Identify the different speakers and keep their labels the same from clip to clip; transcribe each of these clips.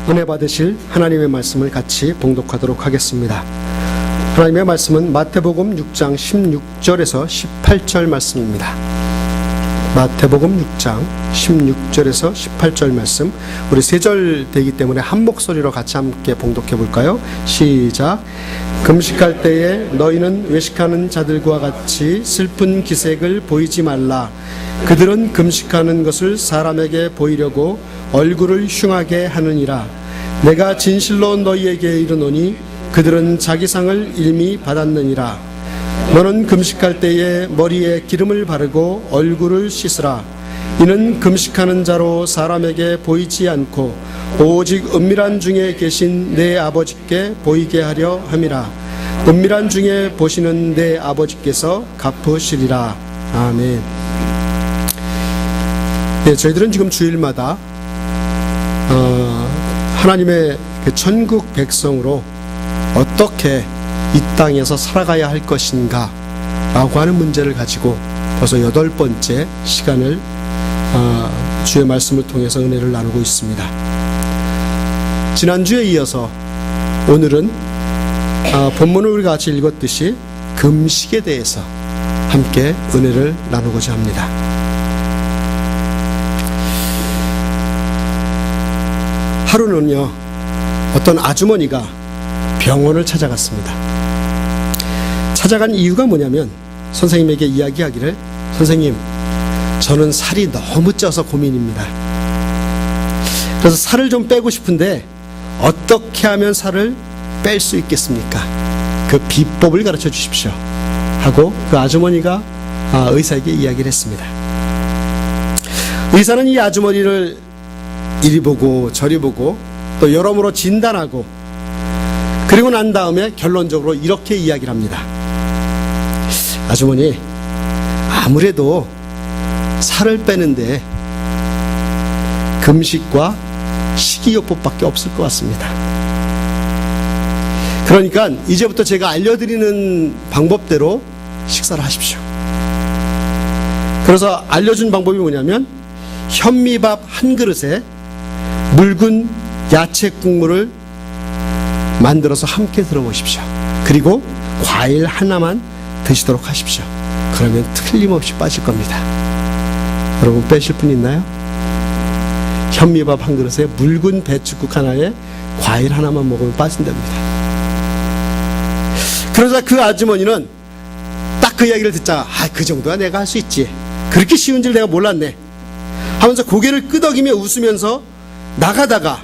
Speaker 1: 은혜 받으실 하나님의 말씀을 같이 봉독하도록 하겠습니다. 하나님의 말씀은 마태복음 6장 16절에서 18절 말씀입니다. 마태복음 6장 16절에서 18절 말씀, 우리 세 절 되기 때문에 한 목소리로 같이 함께 봉독해 볼까요? 시작. 금식할 때에 너희는 외식하는 자들과 같이 슬픈 기색을 보이지 말라. 그들은 금식하는 것을 사람에게 보이려고 얼굴을 흉하게 하느니라. 내가 진실로 너희에게 이르노니 그들은 자기 상을 일미 받았느니라. 너는 금식할 때에 머리에 기름을 바르고 얼굴을 씻으라. 이는 금식하는 자로 사람에게 보이지 않고 오직 은밀한 중에 계신 내 아버지께 보이게 하려 함이라. 은밀한 중에 보시는 내 아버지께서 갚으시리라. 아멘. 네, 저희들은 지금 주일마다 하나님의 그 천국 백성으로 어떻게 이 땅에서 살아가야 할 것인가 라고 하는 문제를 가지고 벌써 8번째 시간을 주의 말씀을 통해서 은혜를 나누고 있습니다. 지난주에 이어서 오늘은 본문을 우리가 같이 읽었듯이 금식에 대해서 함께 은혜를 나누고자 합니다. 하루는요, 어떤 아주머니가 병원을 찾아갔습니다. 찾아간 이유가 뭐냐면 선생님에게 이야기하기를, 선생님, 저는 살이 너무 쪄서 고민입니다. 그래서 살을 좀 빼고 싶은데 어떻게 하면 살을 뺄 수 있겠습니까? 그 비법을 가르쳐 주십시오 하고 그 아주머니가 의사에게 이야기를 했습니다. 의사는 이 아주머니를 이리 보고 저리 보고 또 여러모로 진단하고, 그리고 난 다음에 결론적으로 이렇게 이야기를 합니다. 아주머니, 아무래도 살을 빼는데 금식과 식이요법밖에 없을 것 같습니다. 그러니까 이제부터 제가 알려드리는 방법대로 식사를 하십시오. 그래서 알려준 방법이 뭐냐면 현미밥 한 그릇에 묽은 야채 국물을 만들어서 함께 들어보십시오. 그리고 과일 하나만 드시도록 하십시오. 그러면 틀림없이 빠질 겁니다. 여러분, 빼실 분 있나요? 현미밥 한 그릇에 묽은 배추국 하나에 과일 하나만 먹으면 빠진답니다. 그러자 그 아주머니는 딱 그 이야기를 듣자, 그 정도야 내가 할 수 있지, 그렇게 쉬운 줄 내가 몰랐네 하면서 고개를 끄덕이며 웃으면서 나가다가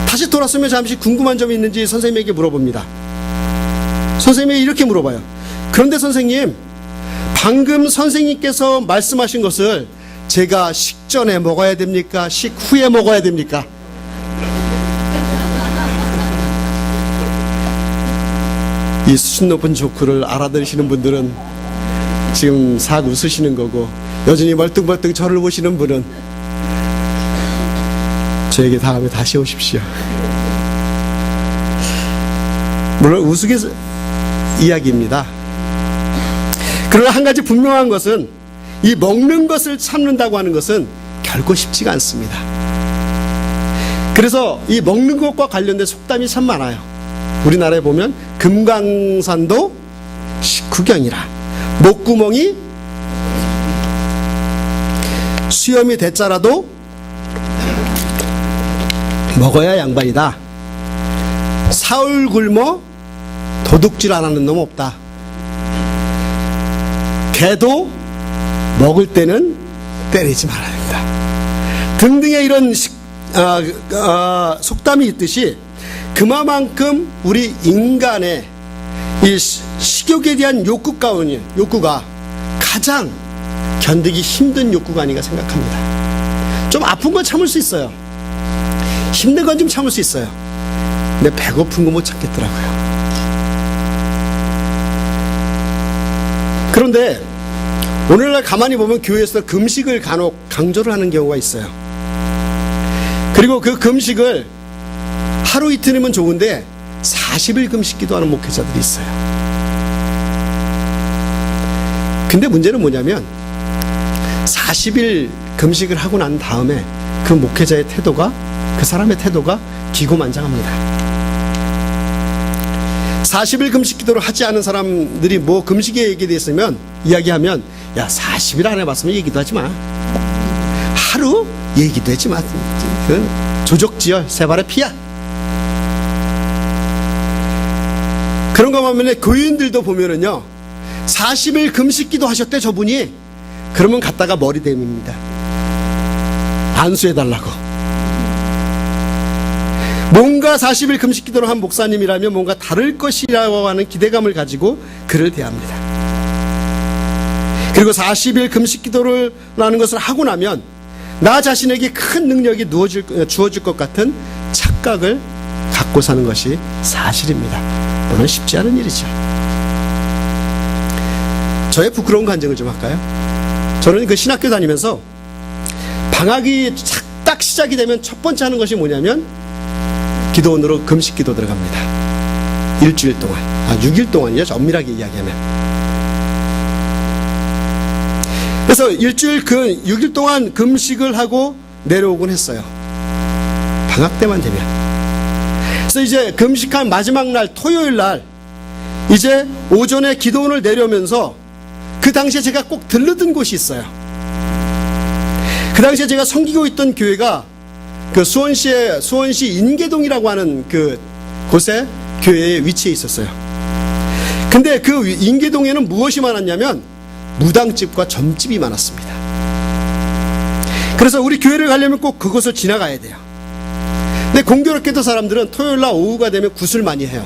Speaker 1: 다시 돌아서며 잠시 궁금한 점이 있는지 선생님에게 물어봅니다. 선생님이 이렇게 물어봐요. 그런데 선생님, 방금 선생님께서 말씀하신 것을 제가 식전에 먹어야 됩니까? 식후에 먹어야 됩니까? 이 수준 높은 조크를 알아들으시는 분들은 지금 싹 웃으시는 거고, 여전히 멀뚱멀뚱 저를 보시는 분은 저에게 다음에 다시 오십시오. 물론 우스갯 이야기입니다. 그러나 한 가지 분명한 것은 이 먹는 것을 참는다고 하는 것은 결코 쉽지가 않습니다. 그래서 이 먹는 것과 관련된 속담이 참 많아요. 우리나라에 보면 금강산도 식후경이라, 목구멍이 수염이 대자라도 먹어야 양반이다. 사흘 굶어 도둑질 안 하는 놈 없다. 개도 먹을 때는 때리지 말아야 된다. 등등의 이런 속담이 있듯이 그만큼 우리 인간의 이 식욕에 대한 욕구가 가장 견디기 힘든 욕구가 아닌가 생각합니다. 좀 아픈 건 참을 수 있어요. 힘든 건 좀 참을 수 있어요. 근데 배고픈 거 못 참겠더라고요. 그런데 오늘날 가만히 보면 교회에서 금식을 간혹 강조를 하는 경우가 있어요. 그리고 그 금식을 하루 이틀이면 좋은데 40일 금식 기도하는 목회자들이 있어요. 근데 문제는 뭐냐면 40일 금식을 하고 난 다음에 그 목회자의 태도가 그 사람의 태도가 기고만장합니다. 40일 금식 기도를 하지 않은 사람들이 뭐 금식에 얘기돼 있으면 이야기하면 야 40일 안 해봤으면 얘기도 하지 마. 하루 얘기도 하지 마. 그건 조족지열 세발의 피야. 그런 거 보면 교인들도 보면은요 40일 금식 기도 하셨대 저분이. 그러면 갔다가 머리 대밉니다. 안수해달라고. 뭔가 40일 금식 기도를 한 목사님이라면 뭔가 다를 것이라고 하는 기대감을 가지고 그를 대합니다. 그리고 40일 금식 기도를 하는 것을 하고 나면 나 자신에게 큰 능력이 주어질 것 같은 착각을 갖고 사는 것이 사실입니다. 물론 쉽지 않은 일이죠. 저의 부끄러운 간증을 좀 할까요? 저는 그 신학교 다니면서 방학이 딱 시작이 되면 첫 번째 하는 것이 뭐냐면 기도원으로 금식 기도 들어갑니다. 일주일 동안. 6일 동안이죠. 엄밀하게 이야기하면. 그래서 6일 동안 금식을 하고 내려오곤 했어요. 방학 때만 되면. 그래서 이제 금식한 마지막 날 토요일 날 이제 오전에 기도원을 내려오면서 그 당시에 제가 꼭 들르던 곳이 있어요. 그 당시에 제가 섬기고 있던 교회가 그 수원시 인계동이라고 하는 그 곳에 교회에 위치해 있었어요. 근데 그 인계동에는 무엇이 많았냐면 무당집과 점집이 많았습니다. 그래서 우리 교회를 가려면 꼭 그곳을 지나가야 돼요. 근데 공교롭게도 사람들은 토요일날 오후가 되면 굿을 많이 해요.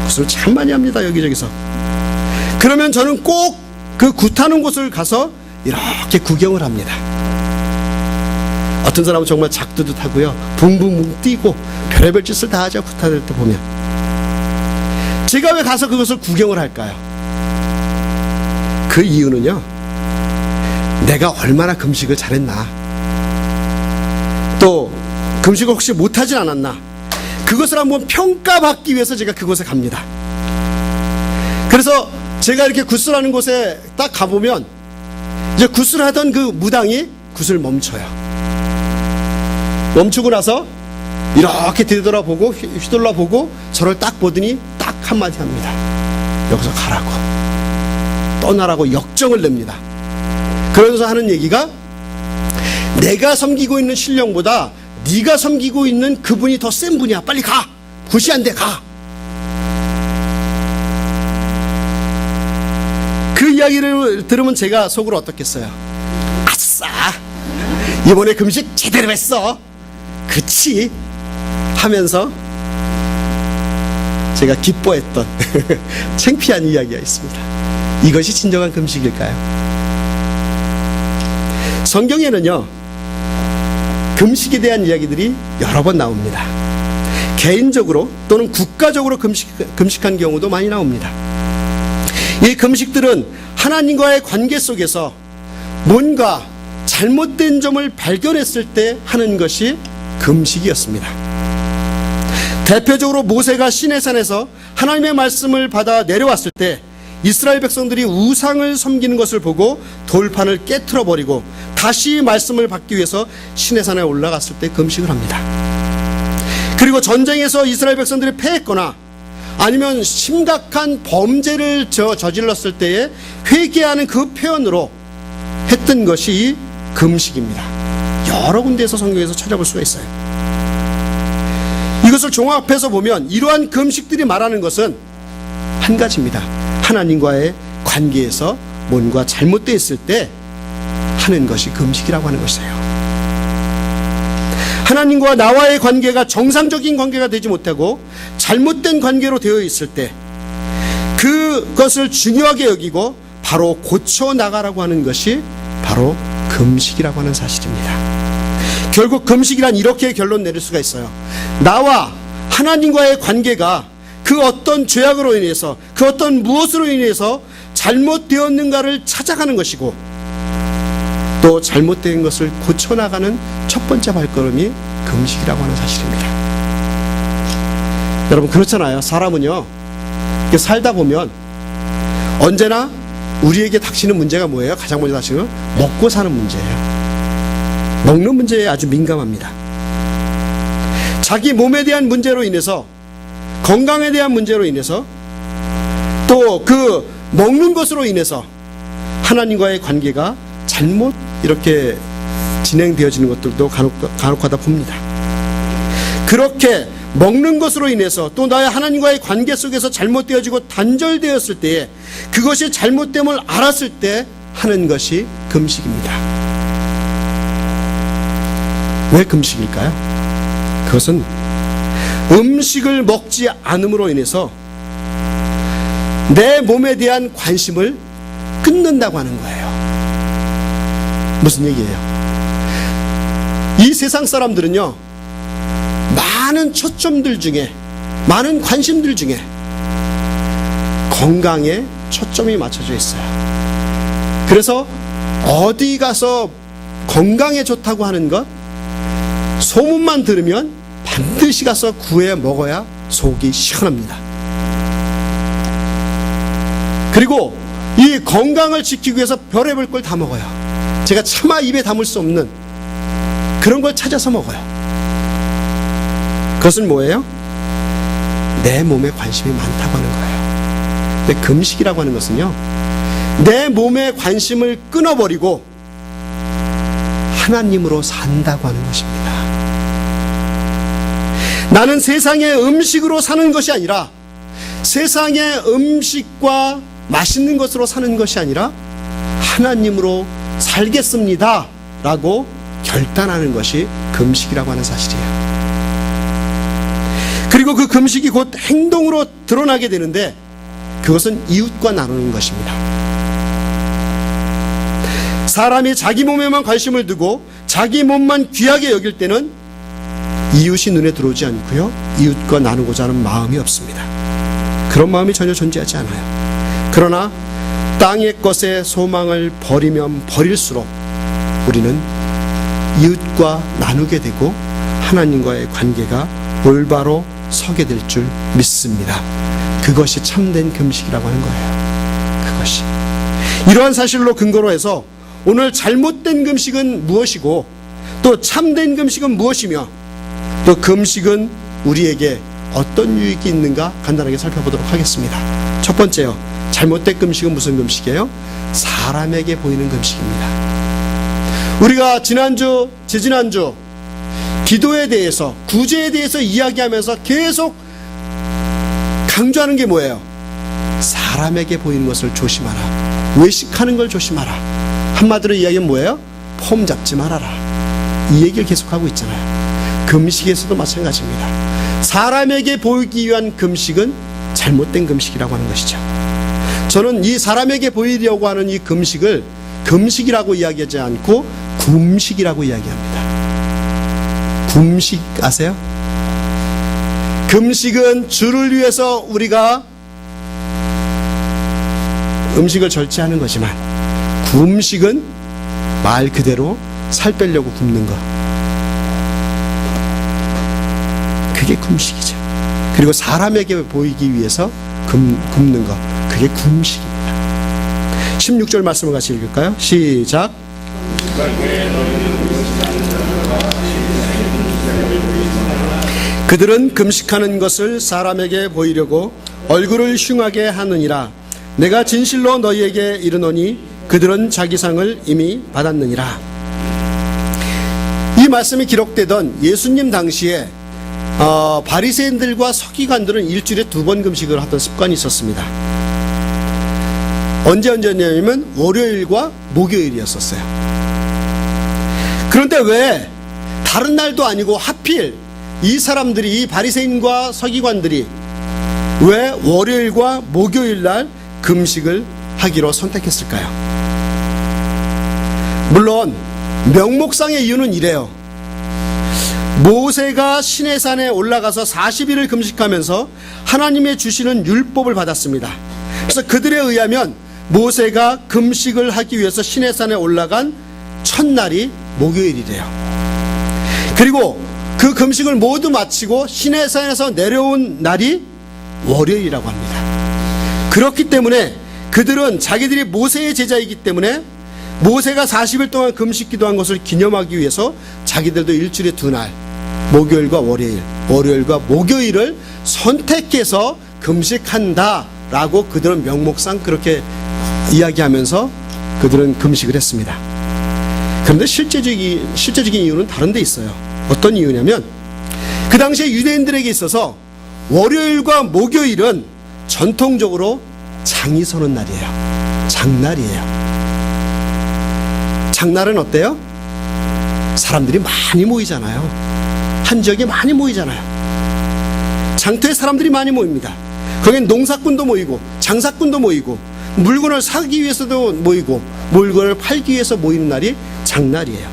Speaker 1: 굿을 참 많이 합니다. 여기저기서. 그러면 저는 꼭 그 굿하는 곳을 가서 이렇게 구경을 합니다. 어떤 사람은 정말 작두도 타고요. 붕붕붕 뛰고 별의별 짓을 다 하죠. 굿할 때 보면. 제가 왜 가서 그것을 구경을 할까요? 그 이유는요. 내가 얼마나 금식을 잘했나. 또 금식을 혹시 못하진 않았나. 그것을 한번 평가받기 위해서 제가 그곳에 갑니다. 그래서 제가 이렇게 굿을 하는 곳에 딱 가보면 이제 굿을 하던 그 무당이 굿을 멈춰요. 멈추고 나서 이렇게 뒤돌아보고 휘둘러보고 저를 딱 보더니 딱 한마디 합니다. 여기서 가라고. 떠나라고 역정을 냅니다. 그러면서 하는 얘기가 내가 섬기고 있는 신령보다 네가 섬기고 있는 그분이 더 센 분이야. 빨리 가. 굿이 안 돼. 가. 그 이야기를 들으면 제가 속으로 어떻겠어요? 아싸! 이번에 금식 제대로 했어. 그치? 하면서 제가 기뻐했던 창피한 이야기가 있습니다. 이것이 진정한 금식일까요? 성경에는요 금식에 대한 이야기들이 여러 번 나옵니다. 개인적으로 또는 국가적으로 금식한 경우도 많이 나옵니다. 이 금식들은 하나님과의 관계 속에서 뭔가 잘못된 점을 발견했을 때 하는 것이 금식이었습니다. 대표적으로 모세가 시내산에서 하나님의 말씀을 받아 내려왔을 때 이스라엘 백성들이 우상을 섬기는 것을 보고 돌판을 깨트려 버리고 다시 말씀을 받기 위해서 시내산에 올라갔을 때 금식을 합니다. 그리고 전쟁에서 이스라엘 백성들이 패했거나 아니면 심각한 범죄를 저질렀을 때에 회개하는 그 표현으로 했던 것이 금식입니다. 여러 군데에서 성경에서 찾아볼 수가 있어요. 이것을 종합해서 보면 이러한 금식들이 말하는 것은 한 가지입니다. 하나님과의 관계에서 뭔가 잘못되어 있을 때 하는 것이 금식이라고 하는 것이에요. 하나님과 나와의 관계가 정상적인 관계가 되지 못하고 잘못된 관계로 되어 있을 때 그것을 중요하게 여기고 바로 고쳐나가라고 하는 것이 바로 금식이라고 하는 사실입니다. 결국 금식이란 이렇게 결론 내릴 수가 있어요. 나와 하나님과의 관계가 그 어떤 죄악으로 인해서 그 어떤 무엇으로 인해서 잘못되었는가를 찾아가는 것이고 또 잘못된 것을 고쳐나가는 첫 번째 발걸음이 금식이라고 하는 사실입니다. 여러분 그렇잖아요. 사람은요 이렇게 살다 보면 언제나 우리에게 닥치는 문제가 뭐예요? 가장 먼저 닥치는 건 먹고 사는 문제예요. 먹는 문제에 아주 민감합니다. 자기 몸에 대한 문제로 인해서, 건강에 대한 문제로 인해서, 또 그 먹는 것으로 인해서 하나님과의 관계가 잘못 이렇게 진행되어지는 것들도 간혹가다 봅니다. 그렇게 먹는 것으로 인해서 또 나의 하나님과의 관계 속에서 잘못되어지고 단절되었을 때에, 그것이 잘못됨을 알았을 때 하는 것이 금식입니다. 왜 금식일까요? 그것은 음식을 먹지 않음으로 인해서 내 몸에 대한 관심을 끊는다고 하는 거예요. 무슨 얘기예요? 이 세상 사람들은요, 많은 초점들 중에, 많은 관심들 중에 건강에 초점이 맞춰져 있어요. 그래서 어디 가서 건강에 좋다고 하는 것, 소문만 들으면 반드시 가서 구해 먹어야 속이 시원합니다. 그리고 이 건강을 지키기 위해서 별의별 걸 다 먹어요. 제가 차마 입에 담을 수 없는 그런 걸 찾아서 먹어요. 그것은 뭐예요? 내 몸에 관심이 많다고 하는 거예요. 근데 금식이라고 하는 것은요, 내 몸에 관심을 끊어버리고 하나님으로 산다고 하는 것입니다. 나는 세상의 음식으로 사는 것이 아니라, 세상의 음식과 맛있는 것으로 사는 것이 아니라 하나님으로 살겠습니다 라고 결단하는 것이 금식이라고 하는 사실이에요. 그리고 그 금식이 곧 행동으로 드러나게 되는데, 그것은 이웃과 나누는 것입니다. 사람이 자기 몸에만 관심을 두고 자기 몸만 귀하게 여길 때는 이웃이 눈에 들어오지 않고요, 이웃과 나누고자 하는 마음이 없습니다. 그런 마음이 전혀 존재하지 않아요. 그러나 땅의 것에 소망을 버리면 버릴수록 우리는 이웃과 나누게 되고 하나님과의 관계가 올바로 서게 될 줄 믿습니다. 그것이 참된 금식이라고 하는 거예요. 그것이. 이러한 사실로 근거로 해서 오늘 잘못된 금식은 무엇이고, 또 참된 금식은 무엇이며, 또 금식은 우리에게 어떤 유익이 있는가 간단하게 살펴보도록 하겠습니다. 첫 번째요, 잘못된 금식은 무슨 금식이에요? 사람에게 보이는 금식입니다. 우리가 지난주, 재지난주 기도에 대해서, 구제에 대해서 이야기하면서 계속 강조하는 게 뭐예요? 사람에게 보이는 것을 조심하라. 외식하는 걸 조심하라. 한마디로 이야기는 뭐예요? 폼 잡지 말아라. 이 얘기를 계속하고 있잖아요. 금식에서도 마찬가지입니다. 사람에게 보이기 위한 금식은 잘못된 금식이라고 하는 것이죠. 저는 이 사람에게 보이려고 하는 이 금식을 금식이라고 이야기하지 않고 굶식이라고 이야기합니다. 굶식 아세요? 금식은 주를 위해서 우리가 음식을 절제하는 거지만, 굶식은 말 그대로 살 빼려고 굶는 것, 그게 금식이죠. 그리고 사람에게 보이기 위해서 굶는 것, 그게 금식입니다. 16절 말씀을 같이 읽을까요? 시작. 그들은 금식하는 것을 사람에게 보이려고 얼굴을 흉하게 하느니라. 내가 진실로 너희에게 이르노니 그들은 자기 상을 이미 받았느니라. 이 말씀이 기록되던 예수님 당시에 바리새인들과 서기관들은 일주일에 2번 금식을 하던 습관이 있었습니다. 언제였냐면 월요일과 목요일이었었어요. 그런데 왜 다른 날도 아니고 하필 이 사람들이, 이 바리새인과 서기관들이 왜 월요일과 목요일 날 금식을 하기로 선택했을까요? 물론 명목상의 이유는 이래요. 모세가 시내산에 올라가서 40일을 금식하면서 하나님의 주시는 율법을 받았습니다. 그래서 그들에 의하면 모세가 금식을 하기 위해서 시내산에 올라간 첫날이 목요일이래요. 그리고 그 금식을 모두 마치고 시내산에서 내려온 날이 월요일이라고 합니다. 그렇기 때문에 그들은 자기들이 모세의 제자이기 때문에 모세가 40일 동안 금식 기도한 것을 기념하기 위해서 자기들도 일주일에 2날 목요일과 월요일, 월요일과 목요일을 선택해서 금식한다라고 그들은 명목상 그렇게 이야기하면서 그들은 금식을 했습니다. 그런데 실제적인 이유는 다른 데 있어요. 어떤 이유냐면 그 당시에 유대인들에게 있어서 월요일과 목요일은 전통적으로 장이 서는 날이에요. 장날이에요. 장날은 어때요? 사람들이 많이 모이잖아요. 한 지역에 많이 모이잖아요. 장터에 사람들이 많이 모입니다. 거기엔 농사꾼도 모이고 장사꾼도 모이고 물건을 사기 위해서도 모이고 물건을 팔기 위해서 모이는 날이 장날이에요.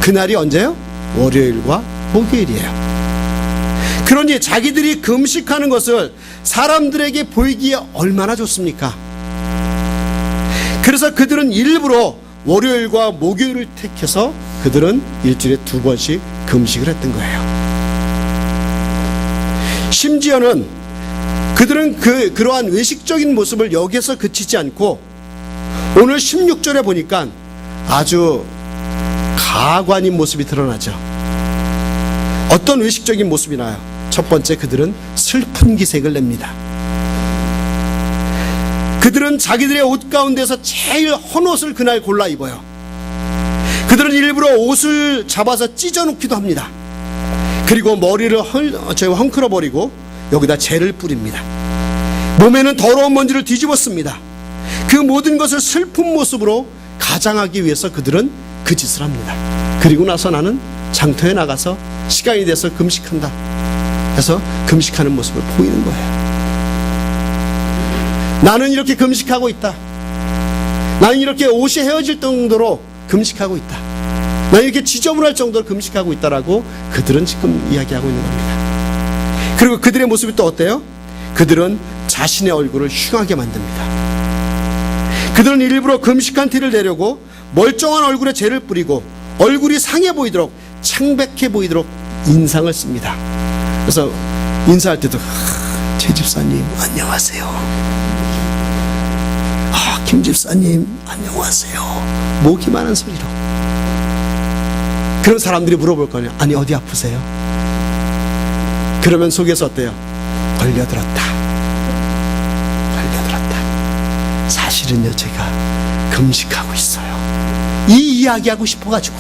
Speaker 1: 그날이 언제요? 월요일과 목요일이에요. 그러니 자기들이 금식하는 것을 사람들에게 보이기에 얼마나 좋습니까? 그래서 그들은 일부러 월요일과 목요일을 택해서 그들은 일주일에 2번씩 금식을 했던 거예요. 심지어는 그들은 그러한 외식적인 모습을 여기서 그치지 않고 오늘 16절에 보니까 아주 가관인 모습이 드러나죠. 어떤 외식적인 모습이 나요? 첫 번째, 그들은 슬픈 기색을 냅니다. 그들은 자기들의 옷 가운데서 제일 헌 옷을 그날 골라 입어요. 그들은 일부러 옷을 잡아서 찢어놓기도 합니다. 그리고 머리를 헝클어 버리고 여기다 재를 뿌립니다. 몸에는 더러운 먼지를 뒤집었습니다. 그 모든 것을 슬픈 모습으로 가장하기 위해서 그들은 그 짓을 합니다. 그리고 나서 나는 장터에 나가서 시간이 돼서 금식한다 해서 금식하는 모습을 보이는 거예요. 나는 이렇게 금식하고 있다. 나는 이렇게 옷이 헤어질 정도로 금식하고 있다. 나는 이렇게 지저분할 정도로 금식하고 있다라고 그들은 지금 이야기하고 있는 겁니다. 그리고 그들의 모습이 또 어때요? 그들은 자신의 얼굴을 흉하게 만듭니다. 그들은 일부러 금식한 티를 내려고 멀쩡한 얼굴에 재를 뿌리고 얼굴이 상해 보이도록 창백해 보이도록 인상을 씁니다. 그래서 인사할 때도 최 집사님 안녕하세요. 김 집사님 안녕하세요. 목이 마른 소리로. 그럼 사람들이 물어볼 거예요. 아니 어디 아프세요? 그러면 속에서 어때요? 걸려들었다. 사실은요 제가 금식하고 있어요. 이 이야기하고 싶어가지고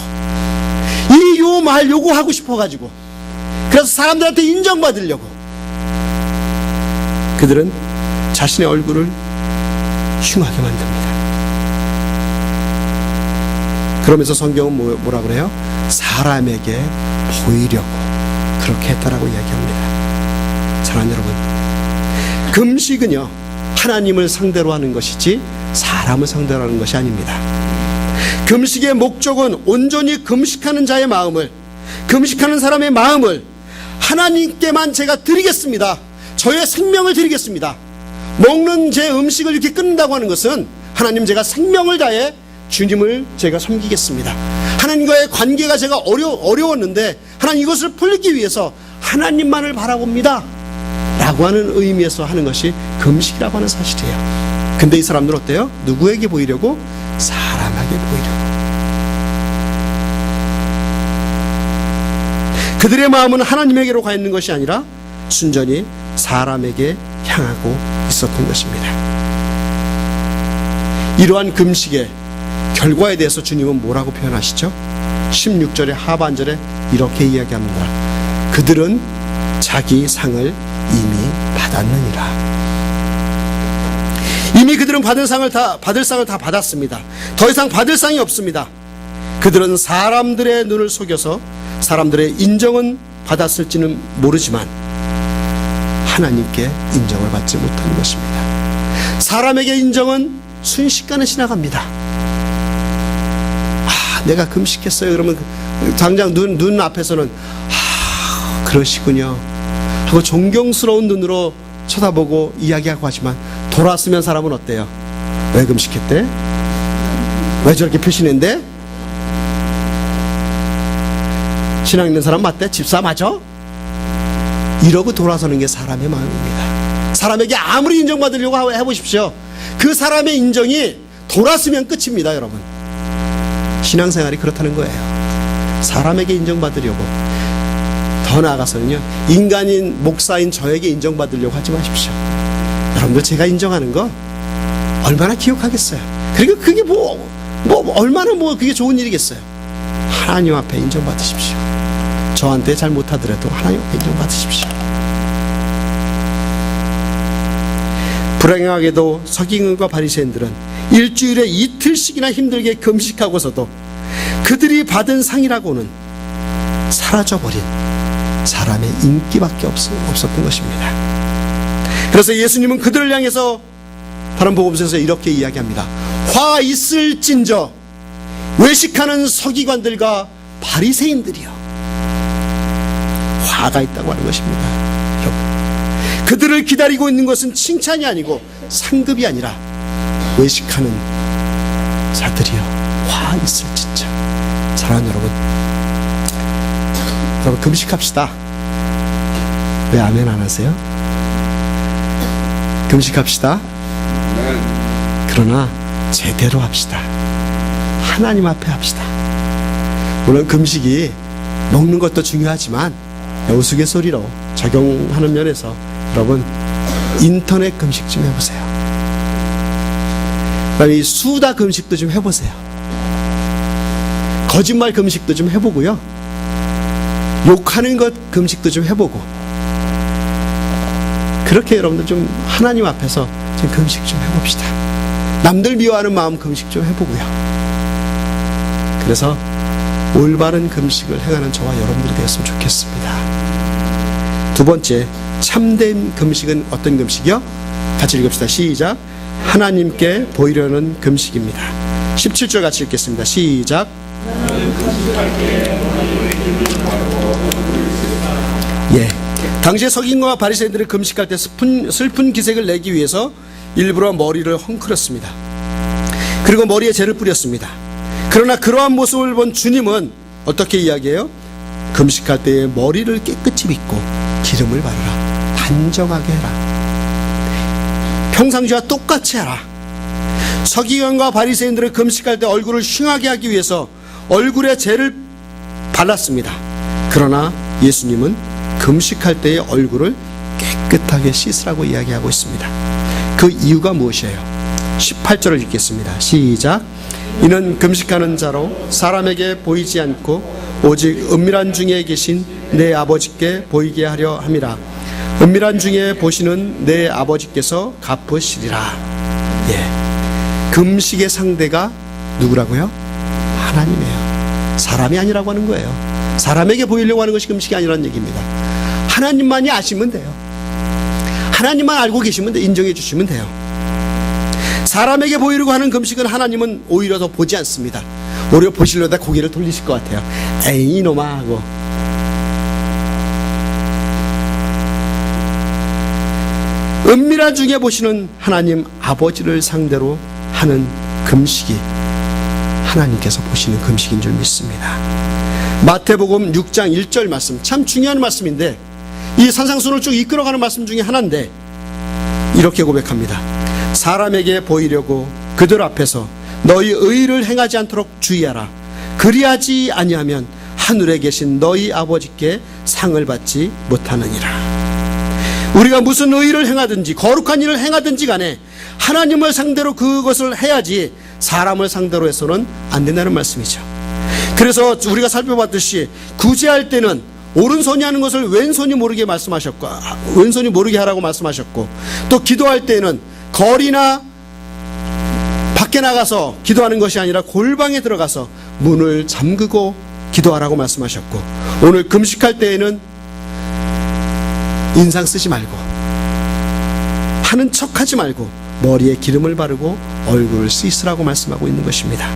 Speaker 1: 이 요 말 요거 하고 싶어가지고 그래서 사람들한테 인정받으려고 그들은 자신의 얼굴을 흉하게 만듭니다. 그러면서 성경은 뭐라 그래요? 사람에게 보이려고 그렇게 했다라고 이야기합니다. 사랑하는 여러분, 금식은요 하나님을 상대로 하는 것이지 사람을 상대로 하는 것이 아닙니다. 금식의 목적은 온전히 금식하는 자의 마음을, 금식하는 사람의 마음을 하나님께만 제가 드리겠습니다. 저의 생명을 드리겠습니다. 먹는 제 음식을 이렇게 끊는다고 하는 것은 하나님 제가 생명을 다해 주님을 제가 섬기겠습니다. 하나님과의 관계가 제가 어려웠는데 하나님 이것을 풀기 위해서 하나님만을 바라봅니다 라고 하는 의미에서 하는 것이 금식이라고 하는 사실이에요. 근데 이 사람들은 어때요? 누구에게 보이려고? 사람에게 보이려고. 그들의 마음은 하나님에게로 가 있는 것이 아니라 순전히 사람에게 향하고 있었던 것입니다. 이러한 금식의 결과에 대해서 주님은 뭐라고 표현하시죠? 16절의 하반절에 이렇게 이야기합니다. 그들은 자기 상을 이미 받았느니라. 이미 그들은 받을 상을 다 받았습니다. 더 이상 받을 상이 없습니다. 그들은 사람들의 눈을 속여서 사람들의 인정은 받았을지는 모르지만 하나님께 인정을 받지 못하는 것입니다. 사람에게 인정은 순식간에 지나갑니다. 내가 금식했어요. 그러면 당장 눈 앞에서는 그러시군요 하고 존경스러운 눈으로 쳐다보고 이야기하고 하지만 돌아왔으면 사람은 어때요? 왜 금식했대? 왜 저렇게 표시낸대? 신앙 있는 사람 맞대? 집사 맞아? 이러고 돌아서는 게 사람의 마음입니다. 사람에게 아무리 인정받으려고 해보십시오. 그 사람의 인정이 돌았으면 끝입니다. 여러분, 신앙생활이 그렇다는 거예요. 사람에게 인정받으려고 더 나아가서는요, 인간인 목사인 저에게 인정받으려고 하지 마십시오. 여러분들 제가 인정하는 거 얼마나 기억하겠어요. 그리고 그게 얼마나 그게 좋은 일이겠어요. 하나님 앞에 인정받으십시오. 저한테 잘 못하더라도 하나님 앞에 인정받으십시오. 불행하게도 서기관과 바리새인들은 일주일에 이틀씩이나 힘들게 금식하고서도 그들이 받은 상이라고는 사라져버린 사람의 인기밖에 없었던 것입니다. 그래서 예수님은 그들을 향해서 다른 복음서에서 이렇게 이야기합니다. 화 있을진저 외식하는 서기관들과 바리새인들이요. 화가 있다고 하는 것입니다. 여러분, 그들을 기다리고 있는 것은 칭찬이 아니고 상급이 아니라 외식하는 자들이요. 화 있을진저. 사랑하는 여러분 금식합시다. 왜 아멘 안 하세요? 금식합시다. 그러나 제대로 합시다. 하나님 앞에 합시다. 물론 금식이 먹는 것도 중요하지만 우스갯소리로 적용하는 면에서 여러분 인터넷 금식 좀 해보세요. 그다음에 수다 금식도 좀 해보세요. 거짓말 금식도 좀 해보고요. 욕하는 것 금식도 좀 해보고, 그렇게 여러분들 좀 하나님 앞에서 좀 금식 좀 해봅시다. 남들 미워하는 마음 금식 좀 해보고요. 그래서 올바른 금식을 행하는 저와 여러분들이 되었으면 좋겠습니다. 두 번째, 참된 금식은 어떤 금식이요? 같이 읽읍시다. 시작. 하나님께 보이려는 금식입니다. 17절 같이 읽겠습니다. 시작. 예. 당시에 서기관과 바리새인들이 금식할 때 슬픈 기색을 내기 위해서 일부러 머리를 헝클었습니다. 그리고 머리에 재를 뿌렸습니다. 그러나 그러한 모습을 본 주님은 어떻게 이야기해요? 금식할 때에 머리를 깨끗이 빗고 기름을 바르라. 단정하게 해라. 평상시와 똑같이 하라. 서기관과 바리새인들은 금식할 때 얼굴을 흉하게 하기 위해서 얼굴에 재를 발랐습니다. 그러나 예수님은 금식할 때의 얼굴을 깨끗하게 씻으라고 이야기하고 있습니다. 그 이유가 무엇이에요? 18절을 읽겠습니다. 시작. 이는 금식하는 자로 사람에게 보이지 않고 오직 은밀한 중에 계신 내 아버지께 보이게 하려 함이라. 은밀한 중에 보시는 내 아버지께서 갚으시리라. 예. 금식의 상대가 누구라고요? 하나님이에요. 사람이 아니라고 하는 거예요. 사람에게 보이려고 하는 것이 금식이 아니라는 얘기입니다. 하나님만이 아시면 돼요. 하나님만 알고 계시면 돼요. 인정해 주시면 돼요. 사람에게 보이려고 하는 금식은 하나님은 오히려 더 보지 않습니다. 오히려 보시려다 고개를 돌리실 것 같아요. 에이 이놈아 하고. 은밀한 중에 보시는 하나님 아버지를 상대로 하는 금식이 하나님께서 보시는 금식인 줄 믿습니다. 마태복음 6장 1절 말씀, 참 중요한 말씀인데 이 산상순을 쭉 이끌어가는 말씀 중에 하나인데 이렇게 고백합니다. 사람에게 보이려고 그들 앞에서 너희 의를 행하지 않도록 주의하라. 그리하지 아니하면 하늘에 계신 너희 아버지께 상을 받지 못하느니라. 우리가 무슨 의를 행하든지 거룩한 일을 행하든지 간에 하나님을 상대로 그것을 해야지 사람을 상대로 해서는 안 된다는 말씀이죠. 그래서 우리가 살펴봤듯이 구제할 때는 오른손이 하는 것을 왼손이 모르게 말씀하셨고, 왼손이 모르게 하라고 말씀하셨고, 또 기도할 때는 거리나 밖에 나가서 기도하는 것이 아니라 골방에 들어가서 문을 잠그고 기도하라고 말씀하셨고, 오늘 금식할 때에는 인상 쓰지 말고 하는 척하지 말고 머리에 기름을 바르고 얼굴을 씻으라고 말씀하고 있는 것입니다.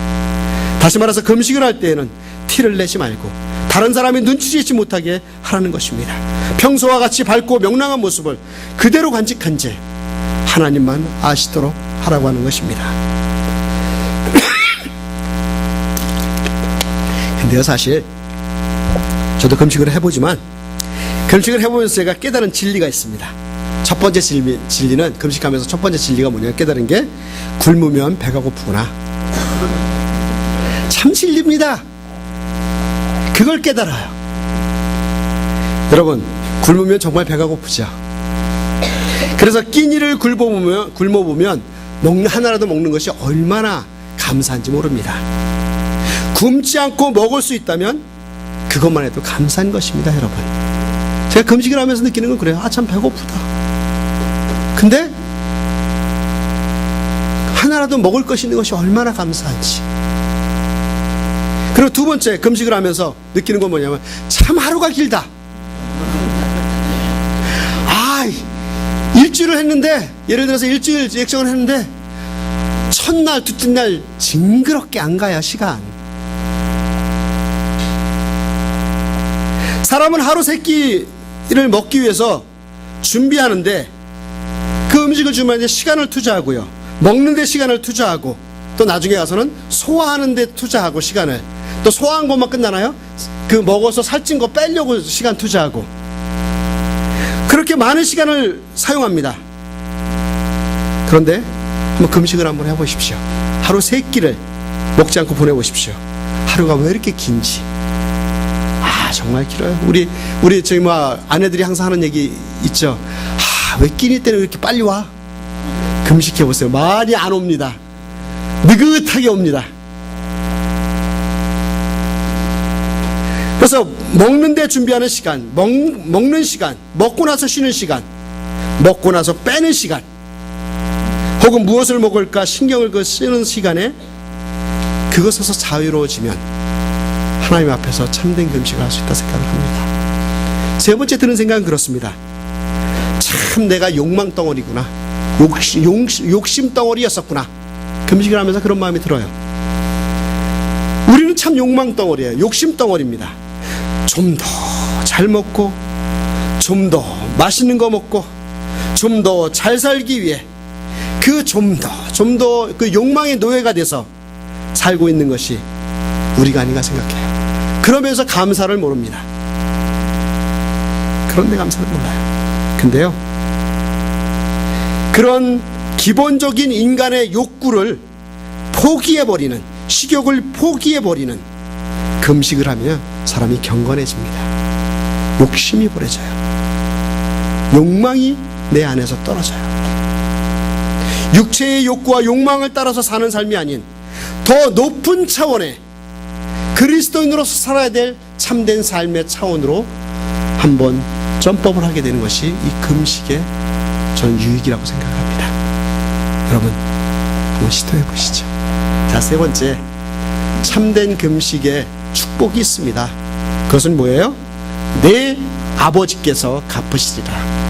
Speaker 1: 다시 말해서 금식을 할 때에는 티를 내지 말고 다른 사람이 눈치채지 못하게 하라는 것입니다. 평소와 같이 밝고 명랑한 모습을 그대로 간직한 채 하나님만 아시도록 하라고 하는 것입니다. 근데요, 사실 저도 금식을 해보지만 금식을 해보면서 제가 깨달은 진리가 있습니다. 첫 번째 진리는 금식하면서 첫 번째 진리가 뭐냐 깨달은 게 굶으면 배가 고프구나. 참 진리입니다. 그걸 깨달아요. 여러분, 굶으면 정말 배가 고프죠. 그래서 끼니를 굶어보면 하나라도 먹는 것이 얼마나 감사한지 모릅니다. 굶지 않고 먹을 수 있다면 그것만 해도 감사한 것입니다, 여러분. 제가 금식을 하면서 느끼는 건 그래요. 참 배고프다. 근데 하나라도 먹을 것이 있는 것이 얼마나 감사한지. 그리고 두 번째, 금식을 하면서 느끼는 건 뭐냐면 참 하루가 길다. 일주일을 했는데, 예를 들어서 일주일 액정을 했는데 첫날 둘째 날 징그럽게 안 가요, 시간. 사람은 하루 세 끼를 먹기 위해서 준비하는데 그 음식을 주면 시간을 투자하고요, 먹는 데 시간을 투자하고, 또 나중에 가서는 소화하는 데 투자하고 시간을, 또 소화한 것만 끝나나요? 그 먹어서 살찐 거 빼려고 시간 투자하고, 그렇게 많은 시간을 사용합니다. 그런데 한번 금식을 한번 해보십시오. 하루 세 끼를 먹지 않고 보내보십시오. 하루가 왜 이렇게 긴지. 정말 길어요. 우리 저희 아내들이 항상 하는 얘기 있죠. 왜 끼니 때는 이렇게 빨리 와? 금식해보세요. 많이 안 옵니다. 느긋하게 옵니다. 그래서 먹는데 준비하는 시간, 먹는 시간, 먹고 나서 쉬는 시간, 먹고 나서 빼는 시간, 혹은 무엇을 먹을까 신경을 쓰는 시간에 그것에서 자유로워지면 하나님 앞에서 참된 금식을 할 수 있다 생각을 합니다. 세 번째 드는 생각은 그렇습니다. 참 내가 욕망 덩어리구나, 욕심 덩어리였었구나. 금식을 하면서 그런 마음이 들어요. 우리는 참 욕망 덩어리예요. 욕심 덩어리입니다. 좀 더 잘 먹고, 좀 더 맛있는 거 먹고, 좀 더 잘 살기 위해 좀 더 그 욕망의 노예가 돼서 살고 있는 것이 우리가 아닌가 생각해요. 그러면서 감사를 모릅니다. 그런데 감사를 몰라요. 근데요, 그런 기본적인 인간의 욕구를 포기해버리는, 식욕을 포기해버리는 금식을 하면 사람이 경건해집니다. 욕심이 버려져요. 욕망이 내 안에서 떨어져요. 육체의 욕구와 욕망을 따라서 사는 삶이 아닌 더 높은 차원의 그리스도인으로서 살아야 될 참된 삶의 차원으로 한번 점법을 하게 되는 것이 이 금식의 저는 유익이라고 생각합니다. 여러분, 한번 시도해 보시죠. 자, 세 번째, 참된 금식의 축복이 있습니다. 그것은 뭐예요? 내 아버지께서 갚으시리라.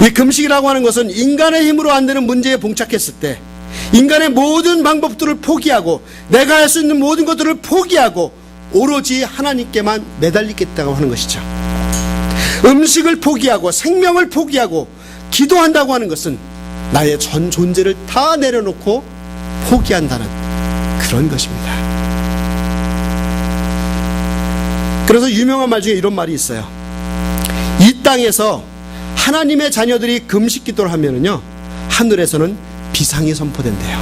Speaker 1: 이 금식이라고 하는 것은 인간의 힘으로 안 되는 문제에 봉착했을 때 인간의 모든 방법들을 포기하고, 내가 할 수 있는 모든 것들을 포기하고 오로지 하나님께만 매달리겠다고 하는 것이죠. 음식을 포기하고 생명을 포기하고 기도한다고 하는 것은 나의 전 존재를 다 내려놓고 포기한다는 그런 것입니다. 그래서 유명한 말 중에 이런 말이 있어요. 이 땅에서 하나님의 자녀들이 금식 기도를 하면은요, 하늘에서는 비상이 선포된대요.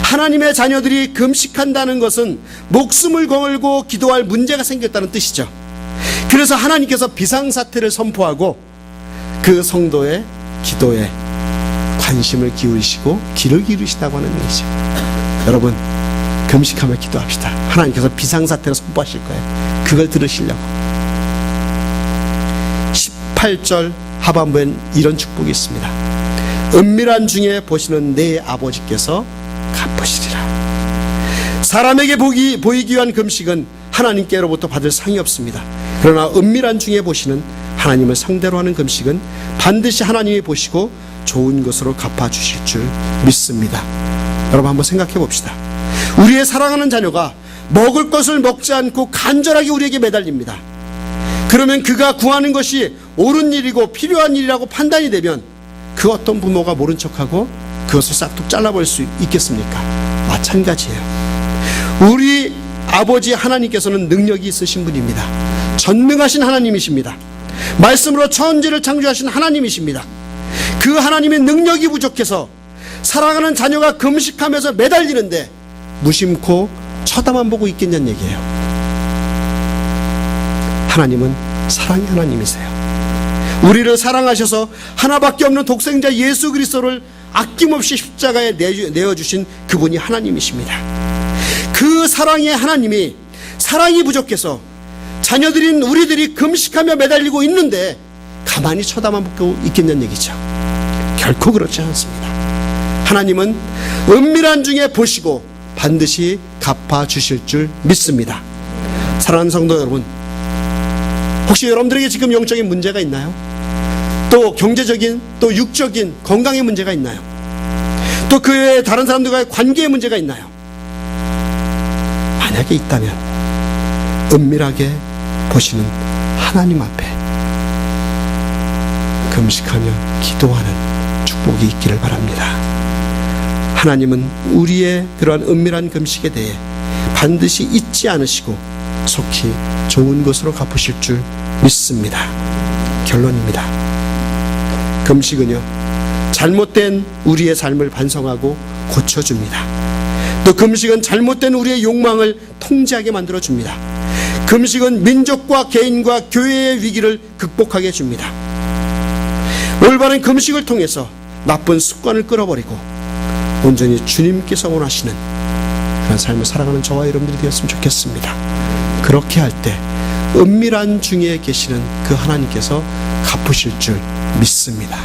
Speaker 1: 하나님의 자녀들이 금식한다는 것은 목숨을 걸고 기도할 문제가 생겼다는 뜻이죠. 그래서 하나님께서 비상사태를 선포하고 그 성도의 기도에 관심을 기울이시고 귀를 기울이시다고 하는 얘기죠. 여러분, 금식하며 기도합시다. 하나님께서 비상사태를 선포하실 거예요. 그걸 들으시려고. 18절 하반부엔 이런 축복이 있습니다. 은밀한 중에 보시는 내 아버지께서 갚으시리라. 사람에게 보이기 위한 금식은 하나님께로부터 받을 상이 없습니다. 그러나 은밀한 중에 보시는 하나님을 상대로 하는 금식은 반드시 하나님이 보시고 좋은 것으로 갚아주실 줄 믿습니다. 여러분, 한번 생각해 봅시다. 우리의 사랑하는 자녀가 먹을 것을 먹지 않고 간절하게 우리에게 매달립니다. 그러면 그가 구하는 것이 옳은 일이고 필요한 일이라고 판단이 되면 그 어떤 부모가 모른 척하고 그것을 싹둑 잘라버릴 수 있겠습니까? 마찬가지예요. 우리 아버지 하나님께서는 능력이 있으신 분입니다. 전능하신 하나님이십니다. 말씀으로 천지를 창조하신 하나님이십니다. 그 하나님의 능력이 부족해서 사랑하는 자녀가 금식하면서 매달리는데 무심코 쳐다만 보고 있겠냐는 얘기예요. 하나님은 사랑의 하나님이세요. 우리를 사랑하셔서 하나밖에 없는 독생자 예수 그리스도를 아낌없이 십자가에 내어주신 그분이 하나님이십니다. 그 사랑의 하나님이 사랑이 부족해서 자녀들인 우리들이 금식하며 매달리고 있는데 가만히 쳐다만 보고 있겠냐는 얘기죠. 결코 그렇지 않습니다. 하나님은 은밀한 중에 보시고 반드시 갚아주실 줄 믿습니다. 사랑하는 성도 여러분, 혹시 여러분들에게 지금 영적인 문제가 있나요? 또 경제적인, 또 육적인 건강의 문제가 있나요? 또 그 외에 다른 사람들과의 관계의 문제가 있나요? 만약에 있다면 은밀하게 보시는 하나님 앞에 금식하며 기도하는 축복이 있기를 바랍니다. 하나님은 우리의 그러한 은밀한 금식에 대해 반드시 잊지 않으시고 속히 좋은 것으로 갚으실 줄 믿습니다. 결론입니다. 금식은요, 잘못된 우리의 삶을 반성하고 고쳐줍니다. 또 금식은 잘못된 우리의 욕망을 통제하게 만들어줍니다. 금식은 민족과 개인과 교회의 위기를 극복하게 해줍니다. 올바른 금식을 통해서 나쁜 습관을 끌어버리고 온전히 주님께서 원하시는 그런 삶을 살아가는 저와 여러분들이 되었으면 좋겠습니다. 그렇게 할 때 은밀한 중에 계시는 그 하나님께서 갚으실 줄 믿습니다.